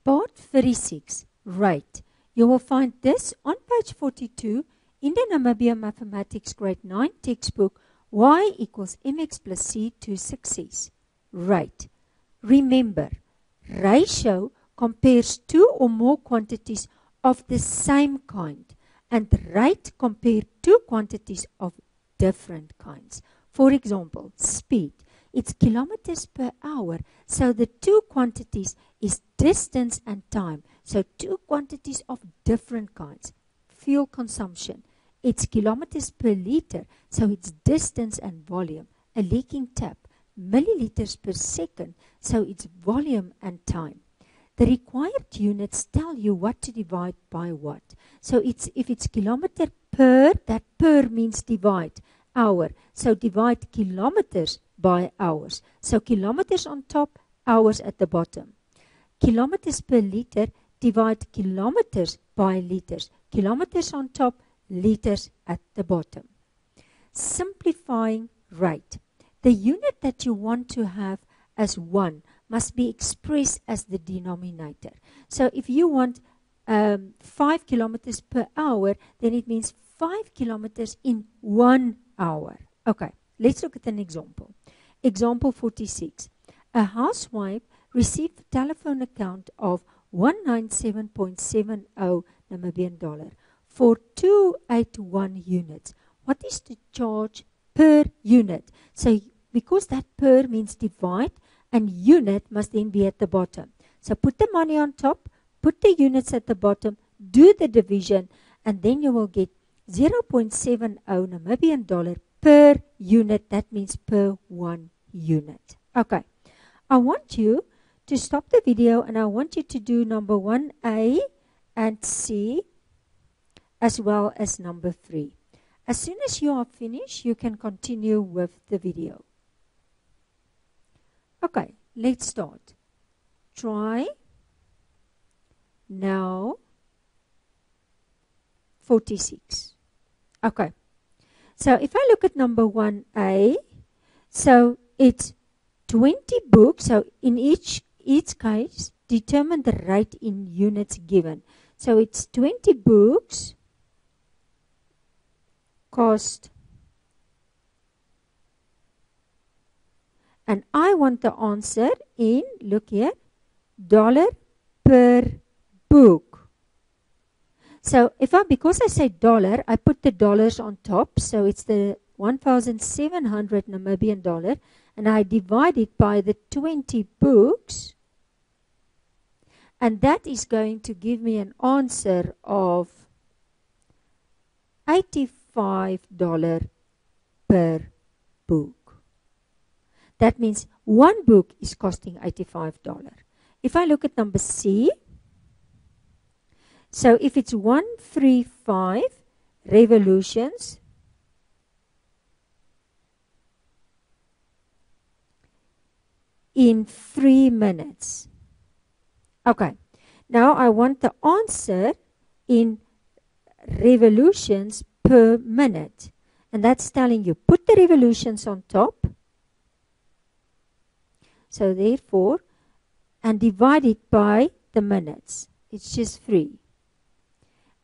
Part 36, rate. You will find this on page 42 in the Namibia Mathematics Grade 9 textbook, Y equals mx plus c to success. Rate. Remember, ratio compares two or more quantities of the same kind, and rate compare two quantities of different kinds. For example, speed. It's kilometers per hour, so the two quantities is distance and time. So two quantities of different kinds. Fuel consumption. It's kilometers per liter, so it's distance and volume. A leaking tap. Milliliters per second, so it's volume and time. The required units tell you what to divide by what. So if it's kilometer per, that per means divide. Hour. So divide kilometers by hours. So kilometers on top, hours at the bottom. Kilometers per liter, divide kilometers by liters. Kilometers on top, liters at the bottom. Simplifying rate. The unit that you want to have as 1 must be expressed as the denominator. So if you want 5 kilometers per hour, then it means 5 kilometers in 1 hour. Okay, let's look at an example. Example 46. A housewife received a telephone account of 197.70 Namibian dollar for 281 units. What is the charge per unit? So because that per means divide, and unit must then be at the bottom. So put the money on top, put the units at the bottom, do the division, and then you will get 0.70 Namibian dollar per unit. That means per 1 unit. Okay. I want you to stop the video and I want you to do number 1A and C as well as number 3. As soon as you are finished, you can continue with the video. Okay, let's start. Try now 46. Okay, so if I look at number 1A, so it's 20 books. So in each case, determine the rate in units given. So it's 20 books cost, and I want the answer in, look here, dollar per book. So because I say dollar, I put the dollars on top. So it's the 1,700 Namibian dollar, and I divide it by the 20 books, and that is going to give me an answer of $85 per book. That means one book is costing $85. If I look at number C, so if it's 135 revolutions, in 3 minutes. Okay, now I want the answer in revolutions per minute. And that's telling you, put the revolutions on top. So therefore, and divide it by the minutes. It's just 3.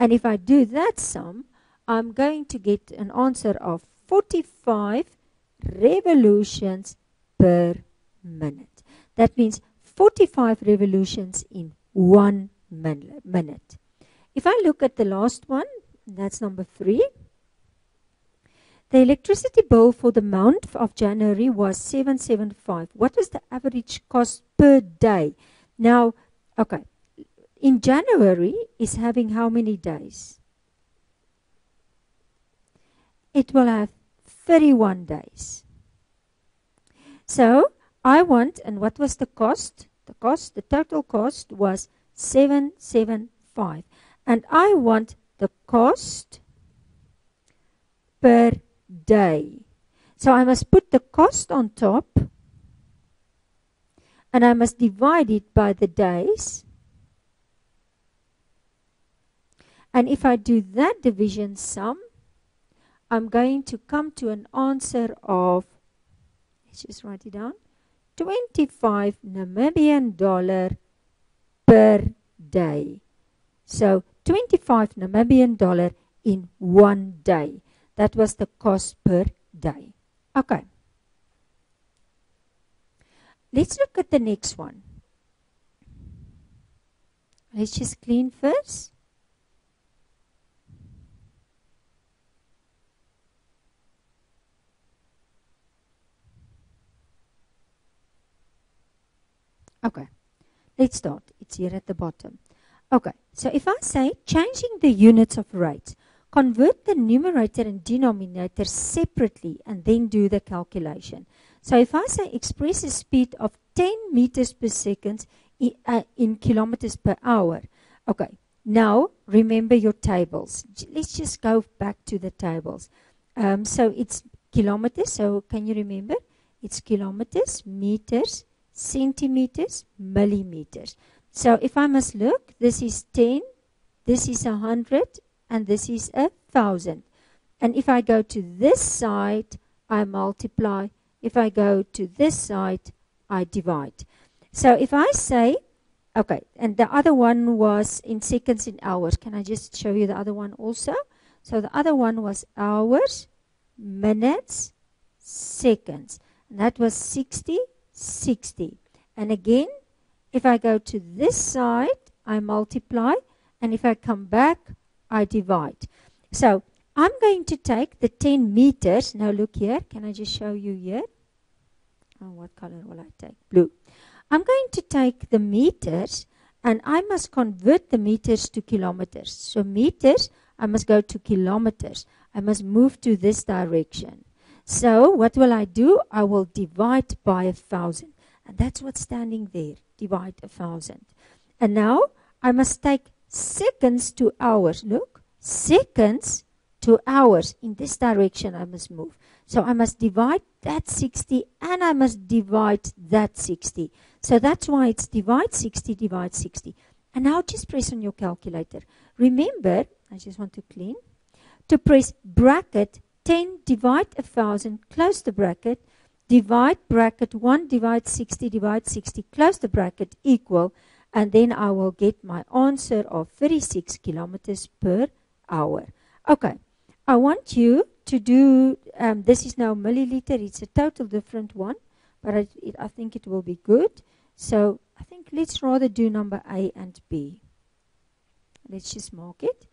And if I do that sum, I'm going to get an answer of 45 revolutions per minute. That means 45 revolutions in 1 minute. If I look at the last one, that's number 3. The electricity bill for the month of January was 775. What was the average cost per day? Now, okay, in January is having how many days? It will have 31 days. So, I want, and what was the cost? The total cost was 775. And I want the cost per day. So I must put the cost on top, and I must divide it by the days. And if I do that division sum, I'm going to come to an answer of, let's just write it down, 25 Namibian dollar per day. So 25 Namibian dollar in 1 day. That was the cost per day. Okay. Let's look at the next one. Let's just clean first. Okay, let's start. It's here at the bottom. Okay, so if I say changing the units of rates, convert the numerator and denominator separately and then do the calculation. So if I say express a speed of 10 meters per second in kilometers per hour. Okay, now remember your tables. Let's just go back to the tables. So it's kilometers. So can you remember? It's kilometers, meters, centimeters, millimeters. So if I must look, this is 10, this is 100, and this is 1,000. And if I go to this side, I multiply. If I go to this side, I divide. So if I say, okay, and the other one was in seconds in hours. Can I just show you the other one also? So the other one was hours, minutes, seconds. And that was 60, 60. And again, if I go to this side, I multiply. And if I come back, I divide. So I'm going to take the 10 meters. Now look here. Can I just show you here? Oh, what color will I take? Blue. I'm going to take the meters and I must convert the meters to kilometers. So meters, I must go to kilometers. I must move to this direction. So what will I do? I will divide by 1,000. And that's what's standing there. Divide 1,000. And now I must take seconds to hours. Look, seconds to hours. In this direction I must move. So I must divide that 60 and I must divide that 60. So that's why it's divide 60, divide 60. And now just press on your calculator. Remember, I just want to clean, to press bracket 10 divide 1,000, close the bracket, divide bracket 1 divide 60, divide 60, close the bracket, equal, and then I will get my answer of 36 kilometers per hour. Okay, I want you to do, this is now milliliter, it's a total different one, but I think it will be good. So I think let's rather do number A and B. Let's just mark it.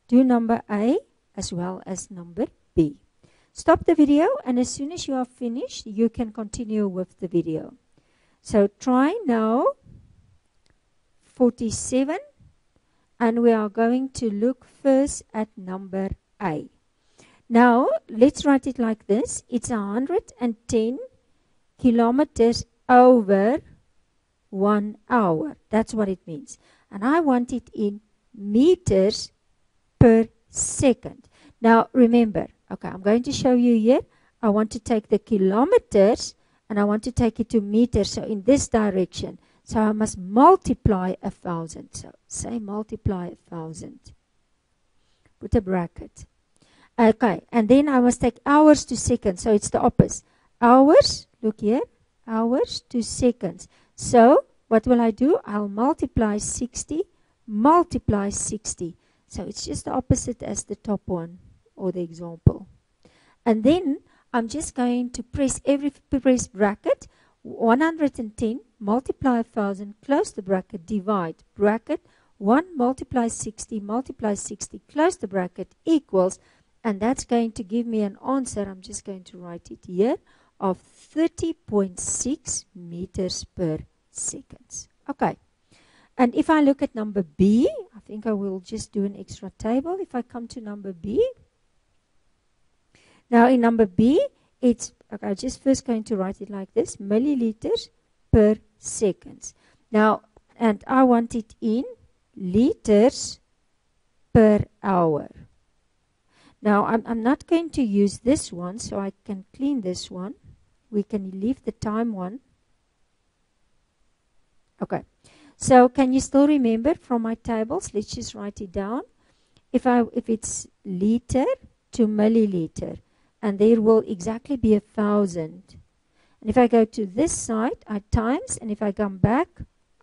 Do number A as well as number B. Stop the video, and as soon as you are finished, you can continue with the video. So try now 47, and we are going to look first at number A. Now, let's write it like this. It's 110 kilometers over 1 hour. That's what it means. And I want it in meters per second. Now, remember, okay, I'm going to show you here. I want to take the kilometers and I want to take it to meters. So in this direction. So I must multiply 1,000. So say multiply 1,000. Put a bracket. Okay, and then I must take hours to seconds. So it's the opposite. Hours, look here, hours to seconds. So what will I do? I'll multiply 60, multiply 60. So it's just the opposite as the top one or the example. And then I'm just going to press bracket, 110, multiply 1,000, close the bracket, divide, bracket, 1 multiply 60, close the bracket, equals, and that's going to give me an answer, I'm just going to write it here, of 30.6 meters per second. Okay. And if I look at number B, I think I will just do an extra table. If I come to number B. Now in number B, it's, okay, I'm just first going to write it like this, milliliters per second. Now, and I want it in liters per hour. Now, I'm not going to use this one, so I can clean this one. We can leave the time one. Okay. So, can you still remember from my tables? Let's just write it down. If it's liter to milliliter, and there will exactly be 1,000. And if I go to this side, I times, and if I come back,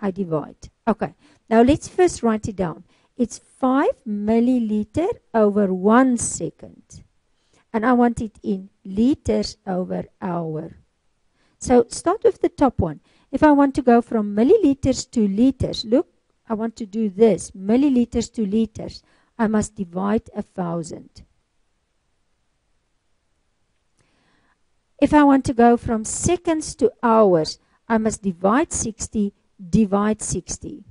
I divide. Okay, now let's first write it down. It's 5 milliliter over 1 second. And I want it in liters over hour. So start with the top one. If I want to go from milliliters to liters, look, I want to do this, milliliters to liters. I must divide 1,000. If I want to go from seconds to hours, I must divide 60, divide 60.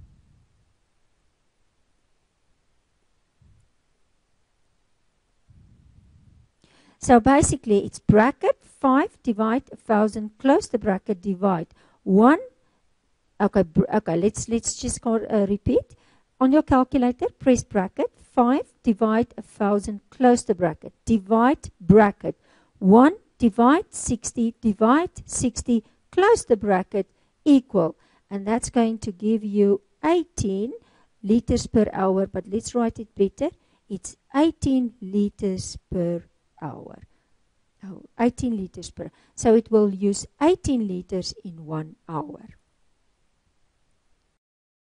So basically, it's bracket 5 divide 1,000, close the bracket, divide 1. Okay, let's just repeat. On your calculator, press bracket 5 divide 1,000, close the bracket, divide bracket 1 divide 60, divide 60, close the bracket, equal. And that's going to give you 18 liters per hour. But let's write it better. It's 18 liters per hour. 18 liters per. So it will use 18 liters in 1 hour.